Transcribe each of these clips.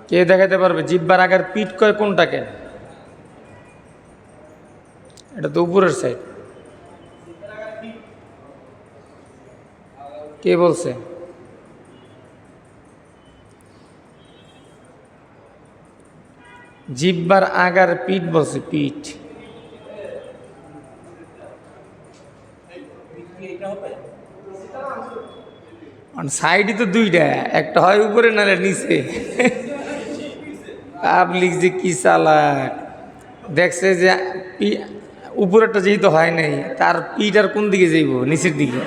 কে দেখাতে পারবে জিহ্বার আগের পিঠ কয় কোনটাকে? এটা তো উপরের সাইড। কে বলছে? জিহ্বার আগার পিঠ বলছে, পিঠ। সাইডই তো দুইটা, একটা হয় উপরে নাহলে নিচে। পাবলিক যে কি চালাক, দেখছে যে উপরেরটা যেহেতু হয় নাই, তার পিঠ আর কোন দিকে যাইব? নিচের দিকে।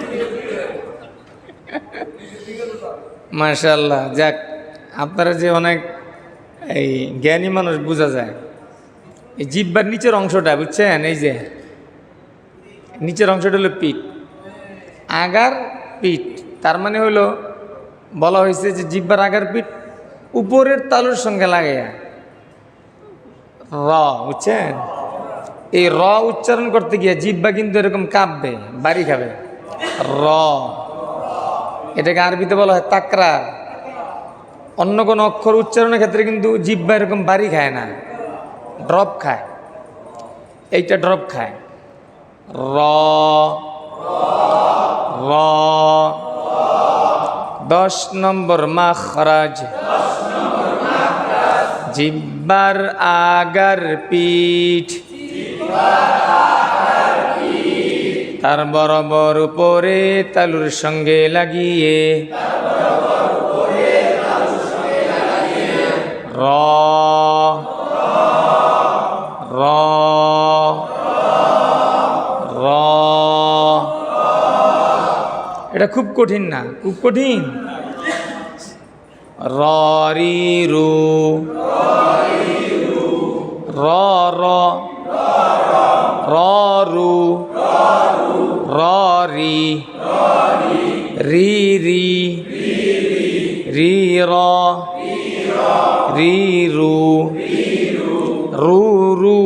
মাশাআল্লাহ, যাক, আপনারা যে অনেক এই জ্ঞানী মানুষ, বোঝা যায়। এই জিহ্বার নিচের অংশটা বুঝছেন, এই যে নিচের অংশটা হলো পিঠ, আগার পিঠ। তার মানে হলো বলা হয়েছে যে জিহ্বার আগার পিঠ উপরের তালুর সঙ্গে লাগাইয়া র, বুঝছেন? এই র উচ্চারণ করতে গিয়ে জিহ্বা কিন্তু এরকম কাঁপবে, বাড়ি খাবে। র, এটাকে আরবিতে বলা হয় তাকরার। অন্য কোনো অক্ষর উচ্চারণের ক্ষেত্রে কিন্তু জিহ্বা এরকম বাড়ি খায় না, ড্রপ খায়। এইটা ড্রপ খায়। র, র। 10 নম্বর মাখরাজ, জিহ্বার আগার পিঠ তার বরাবর উপরে তালুর সঙ্গে লাগিয়ে র, র, র। এটা খুব কঠিন না? খুব কঠিন। র, রি, রু, র, র, র, রু, র, রি, রি, রি, রি, র, রি, রু, রু, রু,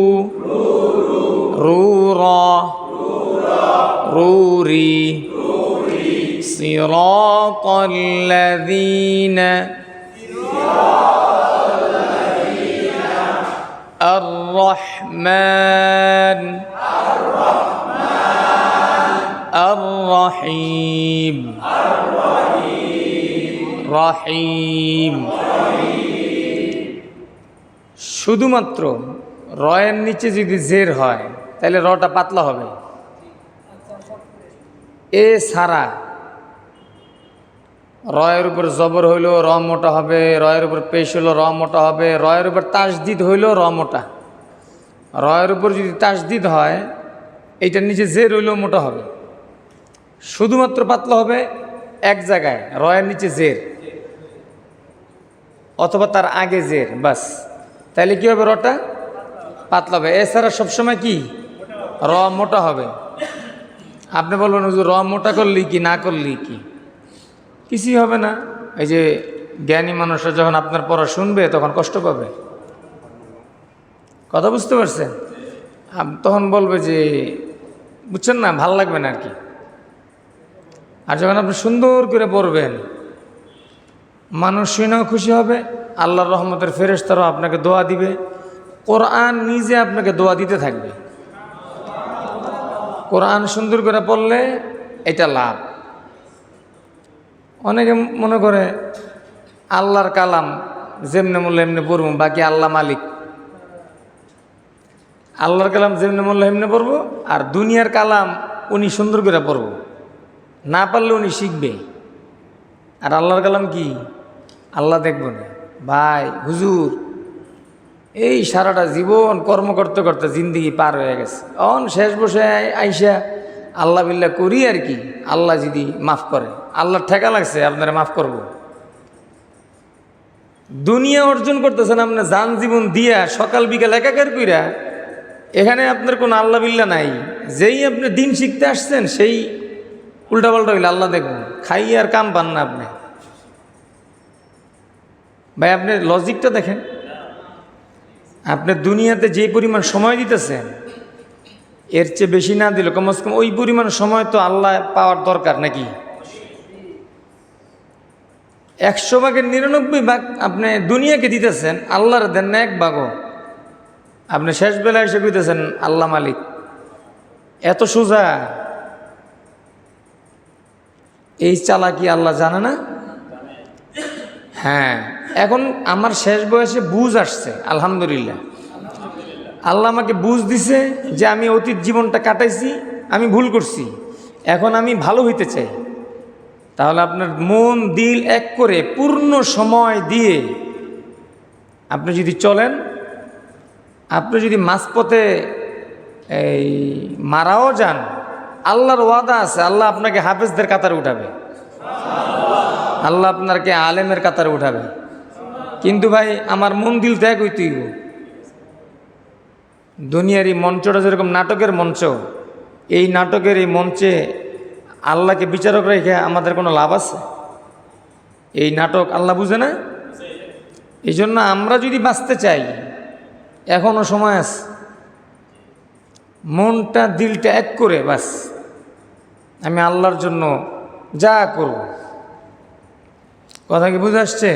রু, র, রু, রি। صراط الذين الرحمن الرحيم রহিম। শুধুমাত্র রয়ের নিচে যদি জের হয় তাহলে রটা পাতলা হবে। এ সারা রয়ের উপর জবর হইল র মোটা হবে, রয়ের উপর পেশ হইল র মোটা হবে, রয়ের উপর তাসদিদ হইল র মোটা। রয়ের উপর যদি তাসদিদ হয় এইটার নিচে জের হইল মোটা হবে। শুধুমাত্র পাতলা হবে এক জায়গায়, রয়ের নিচে জের অথবা তার আগে জের, বাস। তাহলে কি হবে? রটা পাতলা হবে। এছাড়া সবসময় কি র মোটা হবে। আপনি বলবেন র মোটা করলি কি না করলি কি, কিছুই হবে না। এই যে জ্ঞানী মানুষরা যখন আপনার পড়া শুনবে তখন কষ্ট পাবে। কথা বুঝতে পারছেন? তখন বলবে যে বুঝছেন না, ভাল লাগবে না আর কি। আর যখন আপনি সুন্দর করে পড়বেন, মানুষ শুনেও খুশি হবে, আল্লাহর রহমতের ফেরেশতারাও আপনাকে দোয়া দিবে, কোরআন নিজে আপনাকে দোয়া দিতে থাকবে। কোরআন সুন্দর করে পড়লে এটা লাভ। অনেকে মনে করে আল্লাহর কালাম যেমনে মূল্য এমনি পড়ব, বাকি আল্লাহ মালিক। আল্লাহর কালাম যেমনি মূল্য এমনি পড়ব, আর দুনিয়ার কালাম উনি সুন্দর করে পড়ব, না পারলে উনি শিখবে। আর আল্লাহর কালাম কি আল্লাহ দেখব না? ভাই হুজুর, এই সারাটা জীবন কর্ম করতে করতে জিন্দিগি পার হয়ে গেছে, অন শেষ বসে আইসা আল্লাহ বিল্লাহ করি আর কি। আল্লাহ যদি মাফ করে, আল্লাহর ঠেকা লাগছে আপনারা মাফ করব। দুনিয়া অর্জন করতেছেন আপনি জান জীবন দিয়া, সকাল বিকাল একাকার কইরা, এখানে আপনার কোনো আল্লাহ বিল্লাহ নাই। যেই আপনি দিন শিখতে আসছেন সেই উল্টাপাল্টা হইলে আল্লাহ দেখবেন, খাই আর কাম পান না আপনি। ভাই আপনি লজিকটা দেখেন, আপনি দুনিয়াতে যে পরিমাণ সময় দিতেছেন এর চেয়ে বেশি না দিলে কমসে কম ওই পরিমাণ সময় তো আল্লাহ পাওয়ার দরকার নাকি? 100 ভাগের 99 ভাগ আপনি দুনিয়াকে দিতেছেন, আল্লাহর দেন না 1 ভাগও। আপনি শেষ বেলায় এসে কইতেছেন আল্লাহ মালিক। এত সোজা? এই চালাকি আল্লাহ জানে না? হ্যাঁ, এখন আমার শেষ বয়সে বুঝ আসছে, আলহামদুলিল্লাহ। আল্লাহ আমাকে বুঝ দিছে যে আমি অতীত জীবনটা কাটাইছি, আমি ভুল করছি, এখন আমি ভালো হইতে চাই। তাহলে আপনার মন দিল এক করে পূর্ণ সময় দিয়ে আপনি যদি চলেন, আপনি যদি মাঝপথে এই মারাও যান, আল্লাহর ওয়াদা আছে, আল্লাহ আপনাকে হাফেজদের কাতারে উঠাবে, আল্লাহ আপনাকে আলেমের কাতারে উঠাবে। কিন্তু ভাই আমার মন দিল ত্যাগ হইতেই। দুনিয়ার এই মঞ্চটা যেরকম নাটকের মঞ্চ, এই নাটকের এই মঞ্চে আল্লাহকে বিচারক রেখে আমাদের কোনো লাভ আছে? এই নাটক আল্লাহ বুঝে না। এই জন্য আমরা যদি বাঁচতে চাই, এখনো সময় আছে, মনটা দিলটা এক করে বাস আমি আল্লাহর জন্য যা করব। কথা কি বুঝে আসছে?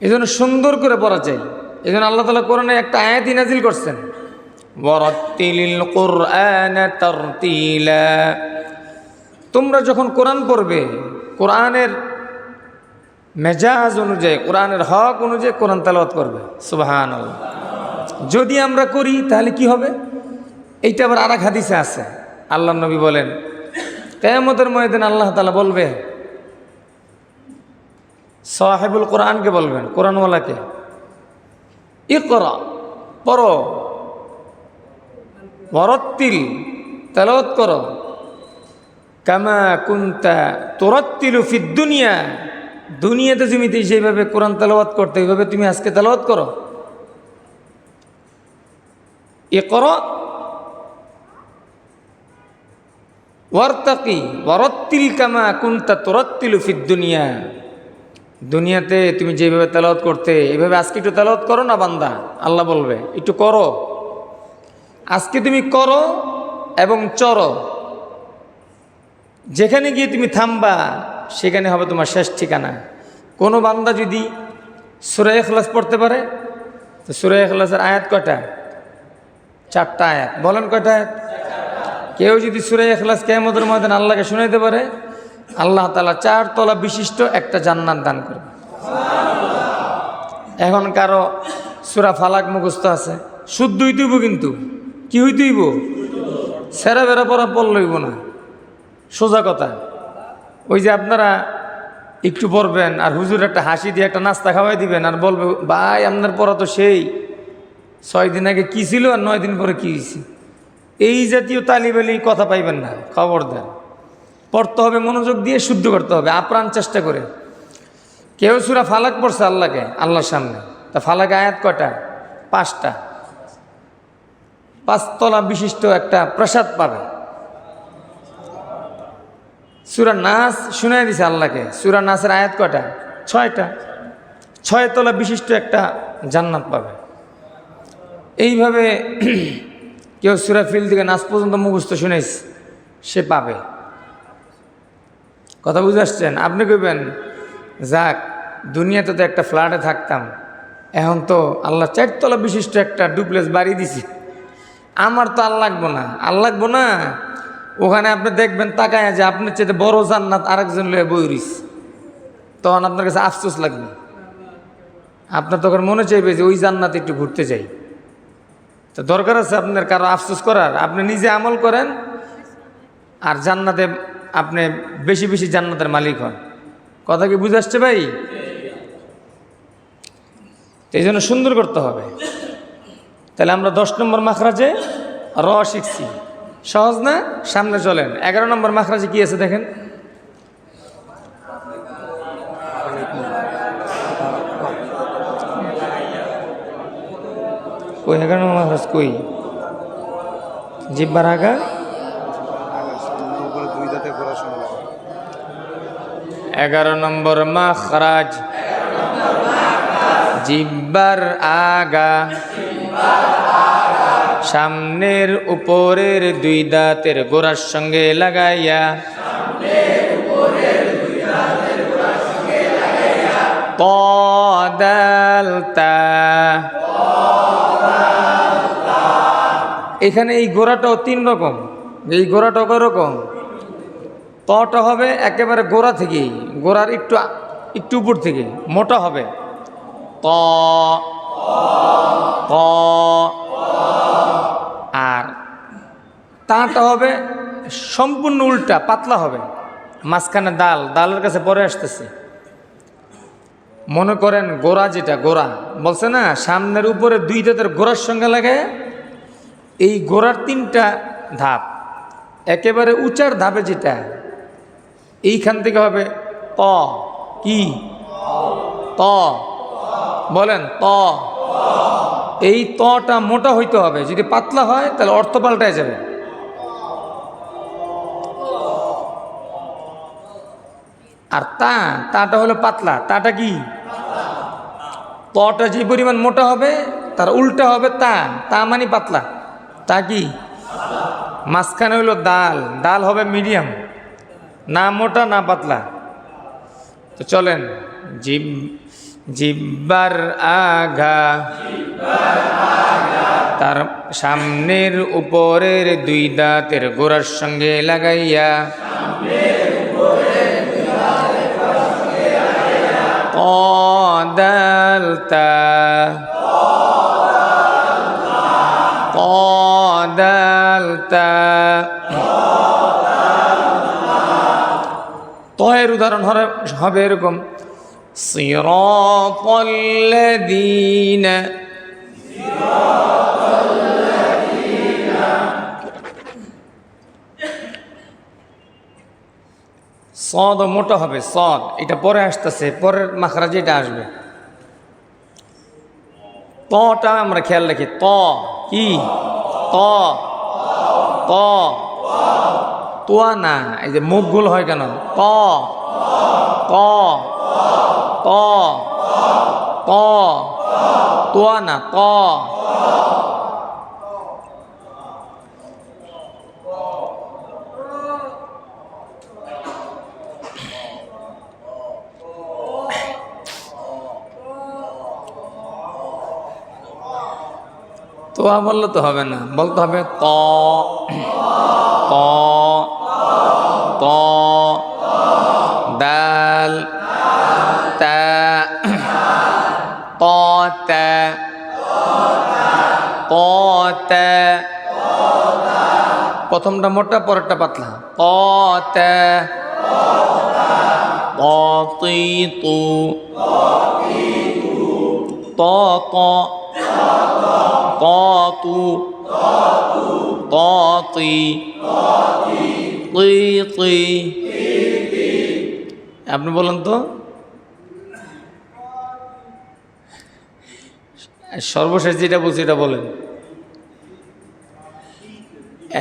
এই জন্য সুন্দর করে পড়া চাই। এই জন্য আল্লাহ তাআলা কোরআনে একটা আয়াত নাজিল করছেন, ওয়ারাত্তিলিল কুরআন তারতিলা। তোমরা যখন কোরআন পড়বে, কোরআনের মেজাজ অনুযায়ী, কোরআনের হক অনুযায়ী কোরআন তেলাওয়াত করবে। সুবহানাল্লাহ। যদি আমরা করি তাহলে কি হবে? এইটা আবার আরেক হাদিসে আছে, আল্লাহ নবী বলেন কিয়ামতের ময়দানে আল্লাহ তাআলা বলবে, সাহেবুল কোরআনকে বলবেন, কোরআনওয়ালাকে, ইকরা, পড়ো, ওয়ারাত্তিল, তেলাওয়াত করো, কামা কুনতা তুরাত্তিলু ফিদ দুনিয়া, দুনিয়াতে তুমি যেভাবে কোরআন তেলাওয়াত করতে, এইভাবে তুমি আজকে তেলাওয়াত করো। ইকরা ওয়ারতাকি ওয়ারাত্তিল কামা কুনতা তুরাত্তিলু ফিদ দুনিয়া। দুনিয়াতে তুমি যেভাবে তেলাওয়াত করতে, এইভাবে আজকে একটু তেলাওয়াত করো না বান্দা, আল্লাহ বলবে একটু করো। আজকে তুমি করো এবং চরো। যেখানে গিয়ে তুমি থামবা সেখানে হবে তোমার শেষ ঠিকানা। কোনো বান্দা যদি সূরা ইখলাস পড়তে পারে, তো সূরা ইখলাসের আয়াত কয়টা? 4টা আয়াত। বলেন কয়টা আয়াত? কেউ যদি সূরা ইখলাস কিয়ামতের ময়দানে আল্লাহকে শুনাইতে পারে, আল্লাহ তাআলা 4 তলা বিশিষ্ট একটা জান্নাত দান করবে। এখন কারো সূরা ফালাক মুখস্থ আছে, শুদ্ধ হইতেইব, কিন্তু কি হইতেইব? সেরা বেড়া পড়া পড়লইব না, সোজা কথা। ওই যে আপনারা একটু পড়বেন আর হুজুর একটা হাসি দিয়ে একটা নাস্তা খাওয়াই দিবেন আর বলবে, ভাই আপনার পড়া তো সেই 6 দিন আগে কী ছিল আর 9 দিন পরে কী হয়েছে। এই জাতীয় তালিবালি কথা পাইবেন না, খবরদার। পড়তে হবে মনোযোগ দিয়ে, শুদ্ধ করতে হবে আপ্রাণ চেষ্টা করে। কেউ সূরা ফালাক পড়ছে আল্লাহর সামনে, তা ফালাকে আয়াত কয়টা? 5টা। 5 তলা বিশিষ্ট একটা প্রাসাদ পাবে। সূরা নাস শুনাই দিছে আল্লাহকে, সূরা নাসের আয়াত কয়টা? 6টা। 6 তলা বিশিষ্ট একটা জান্নাত পাবে। এইভাবে কেউ সূরা ফিল থেকে নাস পর্যন্ত মুখস্থ শুনেছে, সে পাবে। কথা বুঝে আসছেন? আপনি কইবেন, যাক দুনিয়াতে তো একটা ফ্ল্যাটে থাকতাম, এখন তো আল্লাহ 4 তলা বিশিষ্ট একটা ডুপ্লেক্স বাড়ি দিছি, আমার তো আর লাগবো না। আর লাগবো না, ওখানে আপনি দেখবেন তাকায় যে আপনার চেয়ে বড় জান্নাত আরেকজন লয়ে বই রইছে, তখন আপনার কাছে আফসোস লাগবে। আপনার তখন মনে চাইবে যে ওই জান্নাতে একটু ঘুরতে যাই। তো দরকার আছে আপনার কারো আফসোস করার? আপনি নিজে আমল করেন আর জান্নাতে আপনি বেশি বেশি জান্নাতের মালিক হন। কথা কি বুঝে আসছে ভাই? এই জন্য সুন্দর করতে হবে। তাহলে আমরা 10 নম্বর মাখরাজে র শিখছি, সহজ না? সামনে চলেন 11 নম্বর মাখরাজে কি আছে দেখেন। কই 11 নম্বর মাখরাজ কই? জিহ্বার আগা 11 নম্বর মাখরাজ, জিহ্বার আগা, সামনের উপরের 2 দাঁতের গোড়ার সঙ্গে লাগাইয়া, ত দাল তা। এখানে এই গোড়াটাও 3 রকম, এই গোড়াটাও রকম। তটা হবে একেবারে গোড়া থেকেই, গোড়ার একটু একটু উপর থেকে মোটা হবে। ত ত। আর তাটা হবে সম্পূর্ণ উল্টা, পাতলা হবে, মাঝখানে দাল, দালের কাছে পরে আসতেছে। মনে করেন গোড়া, যেটা গোড়া বলছে না, সামনের উপরে 2 দাঁতের গোড়ার সঙ্গে লাগে, এই গোড়ার 3টা ধাপ, একেবারে উঁচার ধাপে যেটা, এইখান থেকে হবে ত। কি ত? বলেন ত। এই তটা মোটা হইতে হবে, যদি পাতলা হয় তাহলে অর্থ পাল্টায় যাবে। আর তাটা হলো পাতলা, তাটা কি? তটা যে পরিমাণ মোটা হবে তার উল্টা হবে তা মানে পাতলা। তা কি? মাঝখানে হলো দাল, দাল হবে মিডিয়াম, না মোটা না পাতলা। তো চলেন, জিব্বার আগা, তার সামনের উপরের 2 দাঁতের গোড়ার সঙ্গে লাগাইয়া, ত দাল তা, ত দাল তা। তয়ের উদাহরণ হবে এরকম, সিরাতাল্লাযীনা, সদ মোটা হবে, সদ এটা পরে আসতেছে, পরের মাখরাজে এটা আসবে। তটা আমরা খেয়াল রাখি, ত কি? ত ত তোয়া না, এই যে মুখ গোল হয় কেন? ত ত ত ত, তোয়া না, ত। তোয়া বললে তো হবে না, বলতে হবে ত ত ত দাল তা ত তা ত তা। প্রথমটা মোটা, পরেরটা পাতলা। ত তা ত তি তু, ত ত ত তু, ত তি তি তি। আপনি বলেন তো, সর্বশেষ যেটা বলছি এটা বলেন।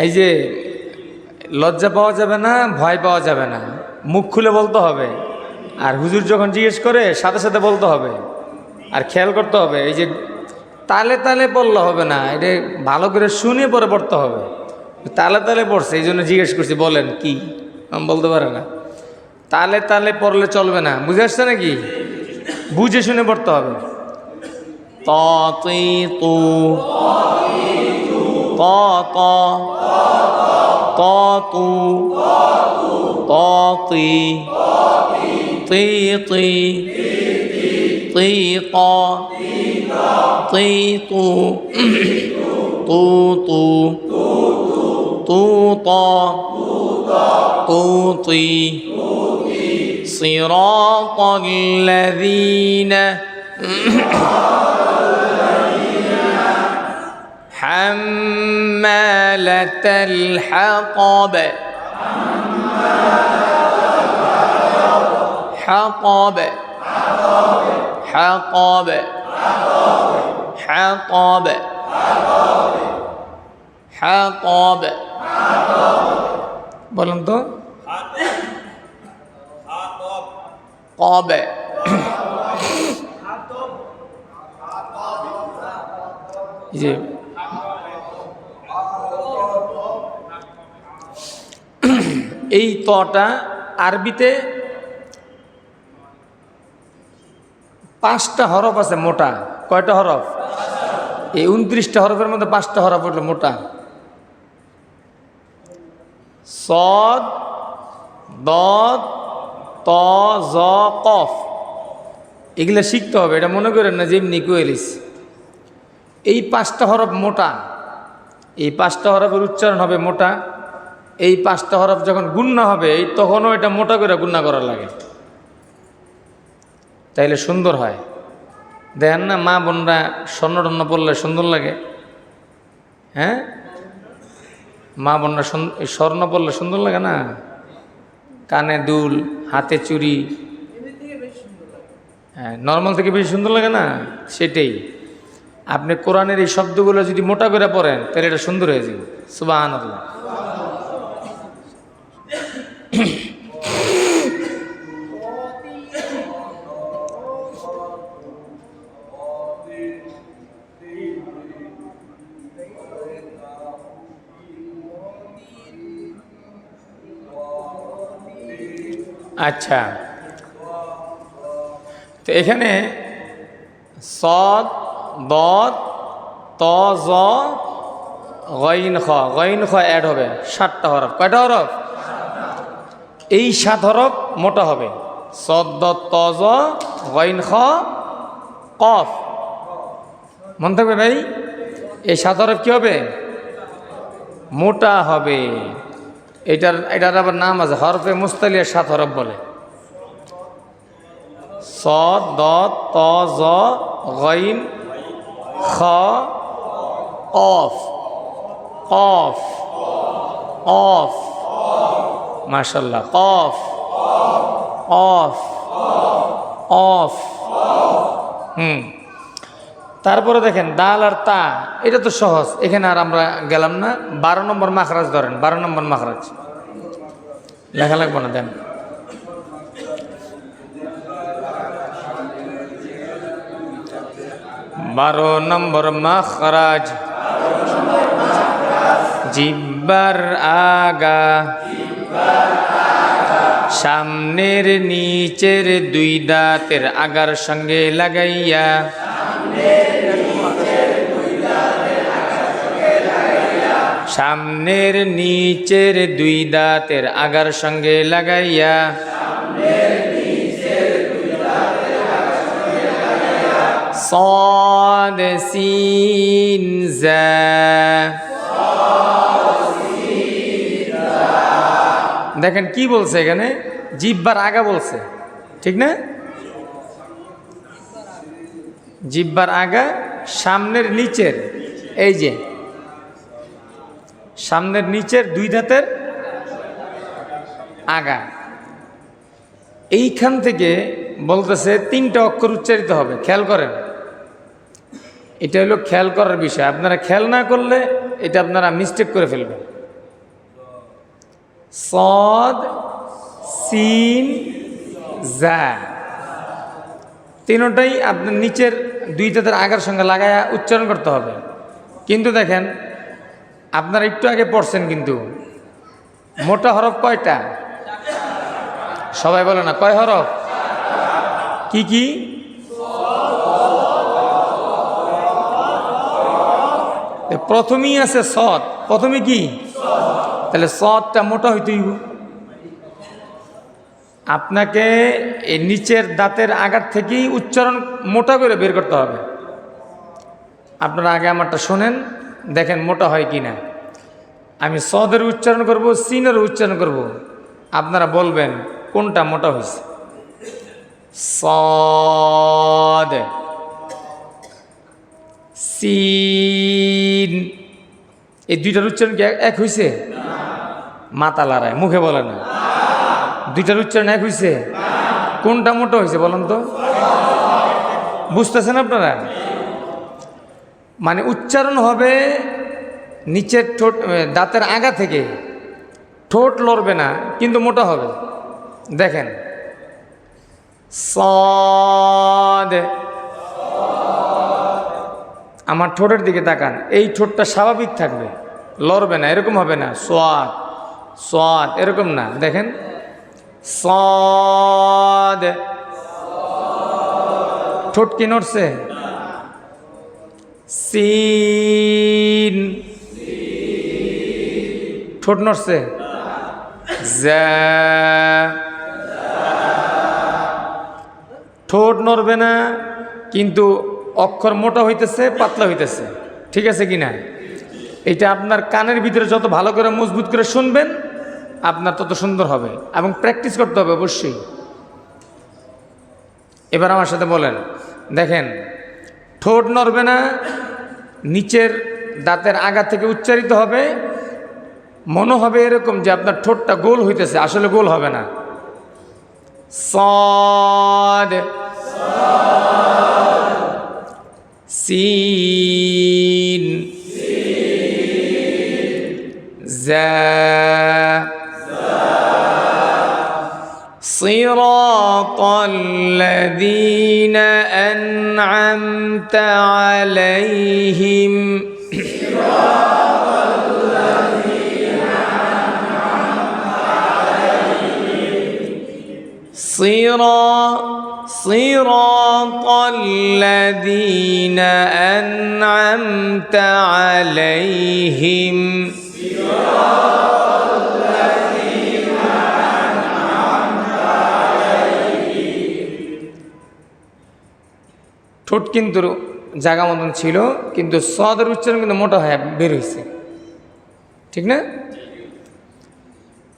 এই যে লজ্জা পাওয়া যাবে না, ভয় পাওয়া যাবে না, মুখ খুলে বলতে হবে। আর হুজুর যখন জিজ্ঞেস করে সাথে সাথে বলতে হবে। আর খেয়াল করতে হবে, এই যে তালে তালে পড়লে হবে না, এটা ভালো করে শুনে পরে পড়তে হবে। তালে তালে পড়ছে, এই জন্য জিজ্ঞেস করছি বলেন কি, বলতে পারে না। তালে তালে পড়লে চলবে না, বুঝে আসছে নাকি? বুঝে শুনে পড়তে হবে। ত তি তু, ত ত ত তু, ত তি তি তি তি ত তি তু, তু তু তু ত তু তি। সিরাতাল্লাযীনা হাম্মালাতাল হাতাব, হাতাব হাতাব হাতাব হাতাব। বলুন তো, কবে? জি, এই তটা আরবিতে 5টা হরফ আছে মোটা। কয়টা হরফ? এই 29টা হরফের মধ্যে 5টা হরফ হলো মোটা। সদ, দদ, ত, জ, কফ। এগুলা শিখতে হবে, এটা মনে করেন না যে এমনি কইলিস। এই 5টা হরফ মোটা, এই 5টা হরফের উচ্চারণ হবে মোটা। এই 5টা হরফ যখন গুণনা হবে তখনও এটা মোটা করে গুণনা করা লাগে, তাইলে সুন্দর হয়। দেখেন না মা বোনরা স্বর্ণটন্ন পড়লে সুন্দর লাগে। হ্যাঁ, মা বোনরা স্বর্ণ পড়লে সুন্দর লাগে না? কানে দুল, হাতে চুড়ি, হ্যাঁ, নর্মাল থেকে বেশি সুন্দর লাগে না? সেটাই। আপনি কোরআনের এই শব্দগুলো যদি মোটা করে পড়েন তাহলে এটা সুন্দর হয়ে যাবে। সুবহানাল্লাহ। আচ্ছা, তো এখানে সদ, দদ, ত, জ, গইন খ। গইন খ অ্যাড হবে 7টা হরফ। কয়টা হরফ? এই 7 হরফ মোটা হবে। সদ, দদ, ত, জ, গইন খ, কফ। মনে থাকবে ভাই, এই 7 হরফ কি হবে? মোটা হবে। এটার আবার নাম আছে, হরফে মুস্তালিয়া 7 হরফ বলে। সদ, দদ, ত, জ, গইন, খ, অফ। অফ, অফ, মাশাল্লাহ। Of, of, of. তারপরে দেখেন দাল আর তা, এটা তো সহজ, এখানে আর আমরা গেলাম না। 12 নম্বর মাখরাজ ধরেন, 12 নম্বর মাখরাজ লেখা লাগবো না, দেন। বারো নম্বর মাখরাজ, জিব্বার আগা, সামনের নিচের 2 দাঁতের আগার সঙ্গে লাগাইয়া, সামনের নিচের 2 দাঁতের আগার সঙ্গে লাগাইয়া, صاد سين زا। দেখেন কি বলছে এখানে, জিহ্বার আগা বলছে, ঠিক না? জিহ্বার আগা, সামনের নিচের, এই যে সামনের নিচের 2 দাঁতের আগা, এইখান থেকে বলতেছে 3টা অক্ষর উচ্চারিত হবে। খেয়াল করেন, এটা হলো খেয়াল করার বিষয়। আপনারা খেয়াল না করলে এটা আপনারা মিস্টেক করে ফেলবেন। সদ, সিন, জা, তিনটাই আপনার নিচের 2 দাঁতের আগার সঙ্গে লাগায়া উচ্চারণ করতে হবে। কিন্তু দেখেন আপনারা একটু আগে পড়ছেন, কিন্তু মোটা হরফ কয়টা? সবাই বলে না, কয় হরফ? কি কি? প্রথমেই আছে সদ, প্রথমে কি? তাহলে সদটা মোটা হইতেই, আপনাকে এই নিচের দাঁতের আগার থেকেই উচ্চারণ মোটা করে বের করতে হবে। আপনারা আগে আমারটা শোনেন, দেখেন মোটা হয় কি না। আমি সদের উচ্চারণ করব, সিনের উচ্চারণ করব, আপনারা বলবেন কোনটা মোটা হয়েছে। সদ, সিন, এই 2টার উচ্চারণ কি এক হয়েছে? মাথা লড়ায়, মুখে বলে না। 2টার উচ্চারণ এক হয়েছে? কোনটা মোটা হয়েছে বলেন তো? বুঝতেছেন আপনারা? মানে উচ্চারণ হবে নিচের ঠোঁট, দাঁতের আগা থেকে, ঠোঁট লড়বে না কিন্তু মোটা হবে। দেখেন সদ, আমার ঠোঁটের দিকে তাকান, এই ঠোঁটটা স্বাভাবিক থাকবে, লড়বে না, এরকম হবে না। সোয়াদ, সোয়াদ, এরকম না। দেখেন সদ, ঠোঁট কি নড়ছে? সিন, ঠোঁট নড়ছে? যা, ঠোঁট নড়বে না, কিন্তু অক্ষর মোটা হইতেছে, পাতলা হইতেছে। ঠিক আছে কি না? এটা আপনার কানের ভিতরে যত ভালো করে মজবুত করে শুনবেন, আপনার তত সুন্দর হবে, এবং প্র্যাকটিস করতে হবে অবশ্যই। এবার আমার সাথে বলেন, দেখেন, ঠোঁট নড়বে না, নিচের দাঁতের আগা থেকে উচ্চারিত হবে, মনে হবে এরকম যে আপনার ঠোঁটটা গোল হইতেছে, আসলে গোল হবে না। صاد سين زا صراط الذين أنعمت عليهم صراط الذين أنعمت عليهم ঠোঁট কিন্তু জায়গা মতন ছিল, কিন্তু সদের উচ্চারণ কিন্তু মোটা হয়ে বের হয়েছে। ঠিক না?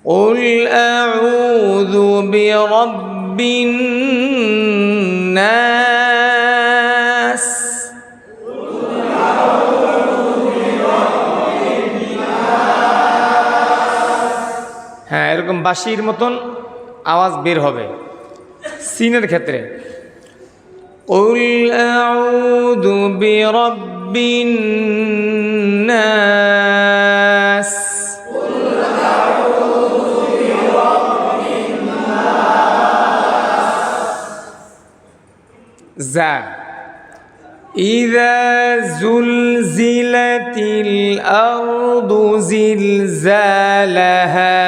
قل أعوذ برب الناس হ্যাঁ, এরকম বাঁশির মতন আওয়াজ বের হবে সিনের ক্ষেত্রে। قل أعوذ برب الناس زا إذا زلزلت الأرض زلزالها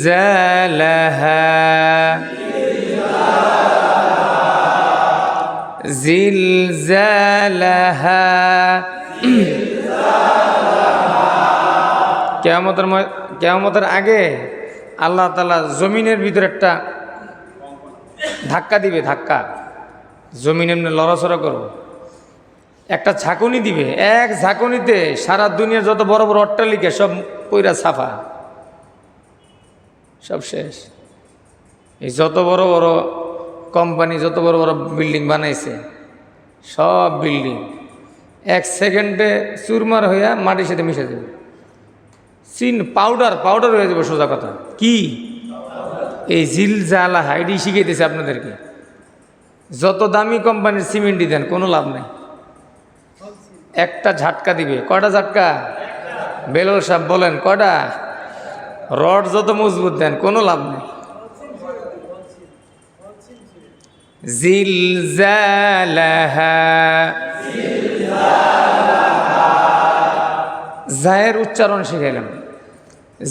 زلزالها زلزالها কিয়ামতের আগে আল্লাহ তাআলা জমিনের ভিতরে একটা ধাক্কা দিবে, ধাক্কা, জমিন এমনি লড়াচড়া করবে, একটা ঝাঁকুনি দিবে, এক ঝাঁকুনিতে সারা দুনিয়ার যত বড় বড় অট্টালিকা সব পইরা সাফা, সব শেষ। এই যত বড় বড় কোম্পানি, যত বড় বড় বিল্ডিং বানাইছে, সব বিল্ডিং এক সেকেন্ডে চুরমার হইয়া মাটির সাথে মিশে যাবে। সিন পাউডার পাউডার হয়ে যাবে, সোজা কথা। কি এই জিলজালা হাইডি শিখিয়েছে আপনাদেরকে। যত দামি কোম্পানির সিমেন্টই দেন, কোনো লাভ নেই। একটা ঝাটকা দিবে। কয়টা ঝাটকা? বেলাল সাহেব বলেন কয়টা? রড যত মজবুত দেন, কোনো লাভ নেই। জিলজালাহা, জায়ের উচ্চারণ শিখাইলাম।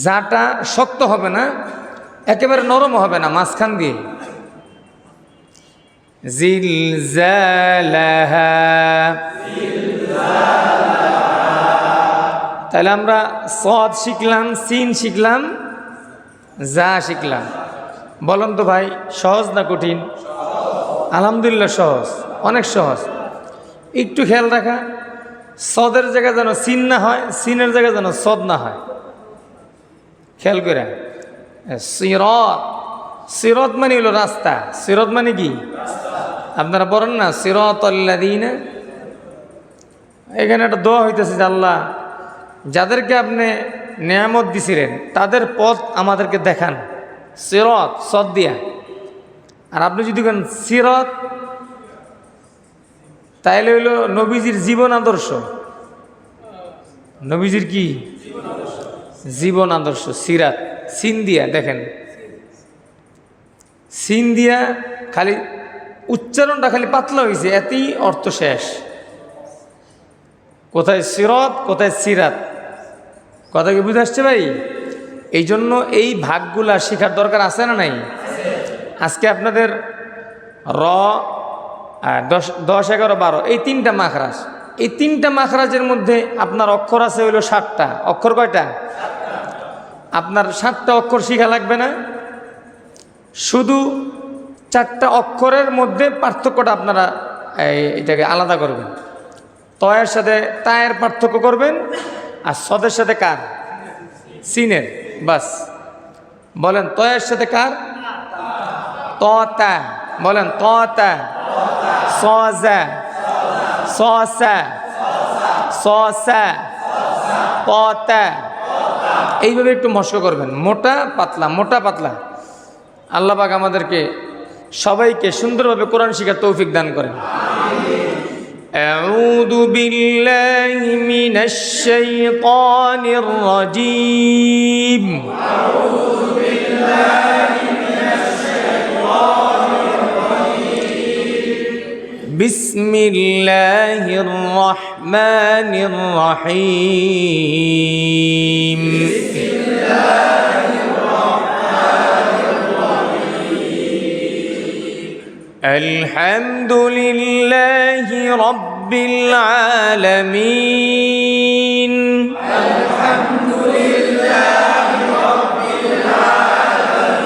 জাটা শক্ত হবে না, একেবারে নরম হবে না, মাঝখান দিয়ে। জিলজালাহা। তাহলে আমরা সদ শিখলাম, সিন শিখলাম, যা শিখলাম। বলেন তো ভাই, সহজ না কঠিন? আলহামদুলিল্লাহ সহজ, অনেক সহজ। একটু খেয়াল রাখা, সদের জায়গায় যেন সিন না হয়, সিনের জায়গায় যেন সদ না হয়, খেয়াল করে। সিরাত, সিরাত মানে হলো রাস্তা। সিরাত মানে কি? আপনারা পড়েন না সিরাতাল্লাযীনা? এখানে একটা দোয়া হইতেছে যে আল্লাহ, যাদেরকে আপনি নেয়ামত দিছিলেন তাদের পথ আমাদেরকে দেখান, সিরাত সদ দিয়া। আর আপনি যদি কেন সিরাত, তাইলে হইল নবীজির জীবন আদর্শ। নবীজির কি জীবন আদর্শ? সিরাত সিন দিয়া, দেখেন সিন দিয়া খালি উচ্চারণটা খালি পাতলা হয়েছে, এতেই অর্থ শেষ। কোথায় সিরাত, কোথায় সিরাত, কথা কি বুঝে আসছে ভাই? এই জন্য এই ভাগগুলা শেখার দরকার আছে না নাই? আজকে আপনাদের র 10, 11, 12 এই 3টা মাখরাজ, এই 3টা মাখরাজের মধ্যে আপনার অক্ষর আছে হইল 7টা। অক্ষর কয়টা? আপনার 7টা অক্ষর শিখা লাগবে না, শুধু 4টা অক্ষরের মধ্যে পার্থক্যটা আপনারা এটাকে আলাদা করবেন। তয়ের সাথে তায়ের পার্থক্য করবেন, আর সদের সাথে কার? সিনের। বাস বলেন তয়ের সাথে কার? তা। বলেন তা। সজা, সসা, সসা, পতা। এইভাবে একটু মস্ক করবেন, মোটা পাতলা মোটা পাতলা। আল্লাহ পাক আমাদেরকে সবাইকে সুন্দরভাবে কোরআন শিখার তৌফিক দান করেন। আউযু বিল্লাহি মিনাশ শাইতানির রাজীম। আউযু বিল্লাহি মিনাশ শাইতানির রাজীম। বিসমিল্লাহির রাহমানির রহিম। الحمد لله رب العالمين. الحمد لله رب العالمين.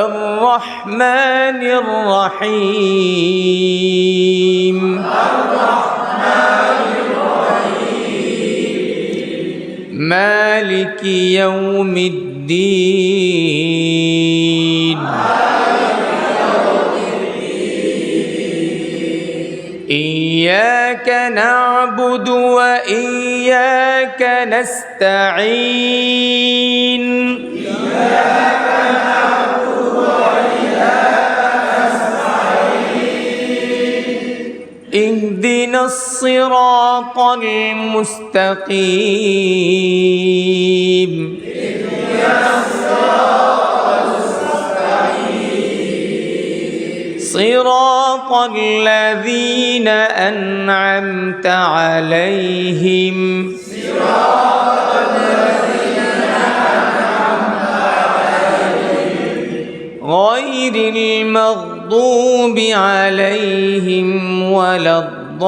الرحمن الرحيم. الرحمن الرحيم. مالك يوم الدين. إياك نعبد وإياك نستعين. إياك نعبد وإياك نستعين. اهدنا الصراط المستقيم. اهدنا الصراط المستقيم. صراط الذين أنعمت عليهم. صراط الذين أنعمت عليهم. غير المغضوب عليهم ولا الضالين.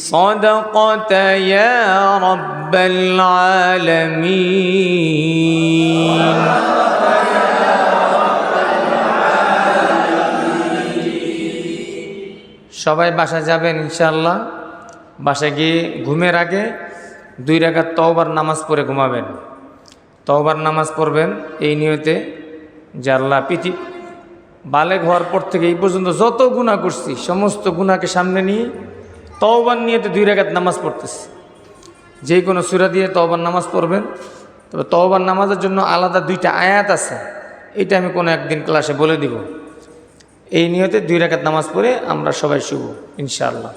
صدقت يا رب العالمين. সবাই বাসা যাবেন ইনশাআল্লাহ। বাসায় গিয়ে ঘুমের আগে 2 রাকাত তওবার নামাজ পড়ে ঘুমাবেন। তওবার নামাজ পড়বেন এই নিয়তে যে আল্লাহ বালেগ হওয়ার পর থেকে এই পর্যন্ত যত গুনাহ করছি সমস্ত গুনাহকে সামনে নিয়ে তওবার নিয়তে 2 রাকাত নামাজ পড়তেছি। যে কোনো সূরা দিয়ে তওবার নামাজ পড়বেন। তবে তওবার নামাজের জন্য আলাদা 2টা আয়াত আছে, এটা আমি কোনো একদিন ক্লাসে বলে দিব। এই নিয়তে 2 রাকাত নামাজ পড়ে আমরা সবাই শুভ ইনশাআল্লাহ।